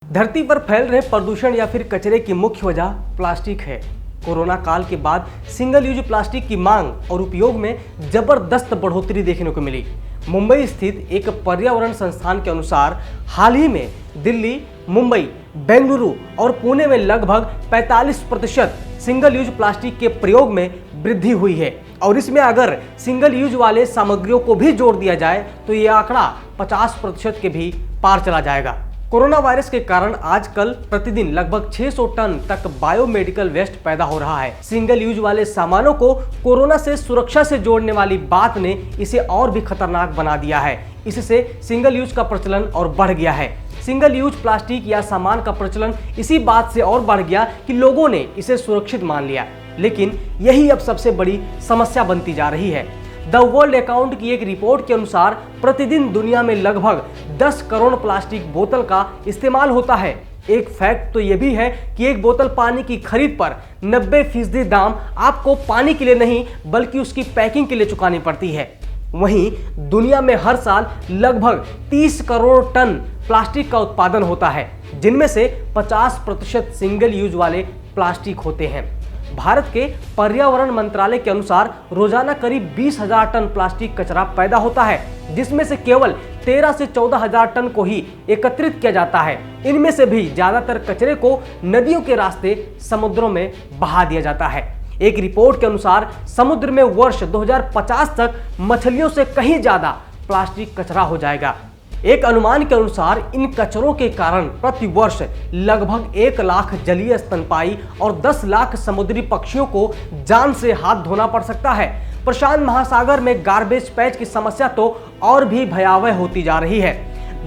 धरती पर फैल रहे प्रदूषण या फिर कचरे की मुख्य वजह प्लास्टिक है। कोरोना काल के बाद सिंगल यूज प्लास्टिक की मांग और उपयोग में जबरदस्त बढ़ोतरी देखने को मिली। मुंबई स्थित एक पर्यावरण संस्थान के अनुसार हाल ही में दिल्ली, मुंबई, बेंगलुरु और पुणे में लगभग 45% सिंगल यूज प्लास्टिक के प्रयोग में वृद्धि हुई है और इसमें अगर सिंगल यूज वाले सामग्रियों को भी जोड़ दिया जाए तो ये आंकड़ा 50% के भी पार चला जाएगा। कोरोना वायरस के कारण आजकल प्रतिदिन लगभग 600 टन तक बायोमेडिकल वेस्ट पैदा हो रहा है। सिंगल यूज वाले सामानों को कोरोना से सुरक्षा से जोड़ने वाली बात ने इसे और भी खतरनाक बना दिया है। इससे सिंगल यूज का प्रचलन और बढ़ गया है। सिंगल यूज प्लास्टिक या सामान का प्रचलन इसी बात से और बढ़ गया कि लोगों ने इसे सुरक्षित मान लिया, लेकिन यही अब सबसे बड़ी समस्या बनती जा रही है। द वर्ल्ड अकाउंट की एक रिपोर्ट के अनुसार प्रतिदिन दुनिया में लगभग 10 करोड़ प्लास्टिक बोतल का इस्तेमाल होता है। एक फैक्ट तो यह भी है कि एक बोतल पानी की खरीद पर 90% दाम आपको पानी के लिए नहीं बल्कि उसकी पैकिंग के लिए चुकानी पड़ती है। वहीं दुनिया में हर साल लगभग 30 करोड़ टन प्लास्टिक का उत्पादन होता है, जिनमें से 50% सिंगल यूज वाले प्लास्टिक होते हैं। भारत के पर्यावरण मंत्रालय के अनुसार रोजाना करीब 20,000 टन प्लास्टिक कचरा पैदा होता है, जिसमें से केवल 13 से 14,000 टन को ही एकत्रित किया जाता है। इनमें से भी ज्यादातर कचरे को नदियों के रास्ते समुद्रों में बहा दिया जाता है। एक रिपोर्ट के अनुसार समुद्र में वर्ष 2050 तक मछलियों से कहीं ज्यादा प्लास्टिक कचरा हो जाएगा। एक अनुमान के अनुसार इन कचरों के कारण प्रति वर्ष लगभग 1 लाख जलीय स्तनपायी और 10 लाख समुद्री पक्षियों को जान से हाथ धोना पड़ सकता है। प्रशांत महासागर में गार्बेज पैच की समस्या तो और भी भयावह होती जा रही है।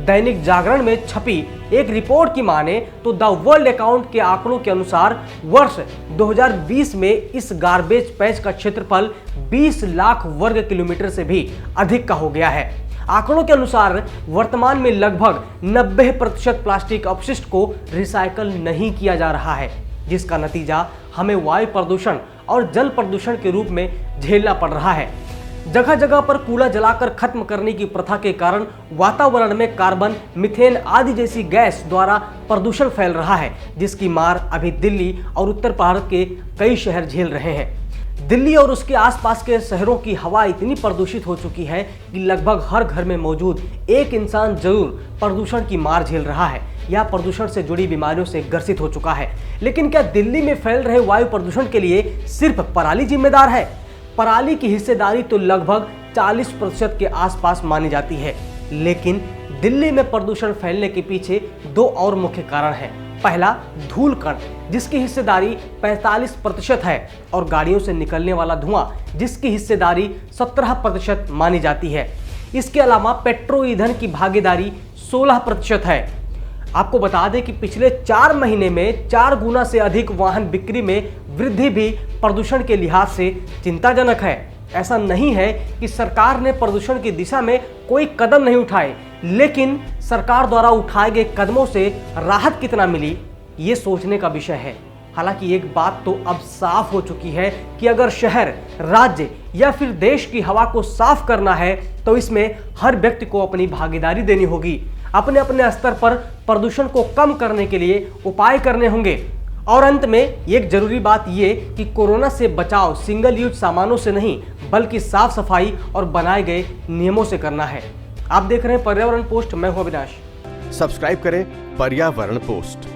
दैनिक जागरण में छपी एक रिपोर्ट की माने तो द वर्ल्ड अकाउंट के आंकड़ों के अनुसार वर्ष 2020 में इस गार्बेज पैच का क्षेत्रफल 20 लाख वर्ग किलोमीटर से भी अधिक का हो गया है। आंकड़ों के अनुसार वर्तमान में लगभग 90% प्लास्टिक अपशिष्ट को रिसाइकल नहीं किया जा रहा है, जिसका नतीजा हमें वायु प्रदूषण और जल प्रदूषण के रूप में झेलना पड़ रहा है। जगह जगह पर कूड़ा जलाकर खत्म करने की प्रथा के कारण वातावरण में कार्बन, मीथेन आदि जैसी गैस द्वारा प्रदूषण फैल रहा है, जिसकी मार अभी दिल्ली और उत्तर भारत के कई शहर झेल रहे हैं। दिल्ली और उसके आसपास के शहरों की हवा इतनी प्रदूषित हो चुकी है कि लगभग हर घर में मौजूद एक इंसान जरूर प्रदूषण की मार झेल रहा है या प्रदूषण से जुड़ी बीमारियों से ग्रसित हो चुका है। लेकिन क्या दिल्ली में फैल रहे वायु प्रदूषण के लिए सिर्फ पराली जिम्मेदार है? पराली की हिस्सेदारी तो लगभग 40% के आसपास मानी जाती है, लेकिन दिल्ली में प्रदूषण फैलने के पीछे 2 और मुख्य कारण हैं। पहला, धूल कण, जिसकी हिस्सेदारी 45% है, और गाड़ियों से निकलने वाला धुआं, जिसकी हिस्सेदारी 17% मानी जाती है। इसके अलावा पेट्रो ईंधन की भागीदारी 16% है। आपको बता दें कि पिछले 4 महीने में 4 गुना से अधिक वाहन बिक्री में वृद्धि भी प्रदूषण के लिहाज से चिंताजनक है। ऐसा नहीं है कि सरकार ने प्रदूषण की दिशा में कोई कदम नहीं उठाए, लेकिन सरकार द्वारा उठाए गए कदमों से राहत कितना मिली, ये सोचने का विषय है। हालांकि एक बात तो अब साफ हो चुकी है कि अगर शहर, राज्य या फिर देश की हवा को साफ करना है तो इसमें हर व्यक्ति को अपनी भागीदारी देनी होगी। अपने अपने स्तर पर प्रदूषण को कम करने के लिए उपाय करने होंगे। और अंत में एक जरूरी बात ये कि कोरोना से बचाव सिंगल यूज सामानों से नहीं बल्कि साफ सफाई और बनाए गए नियमों से करना है। आप देख रहे हैं पर्यावरण पोस्ट, मैं हूं अविनाश। सब्सक्राइब करें पर्यावरण पोस्ट।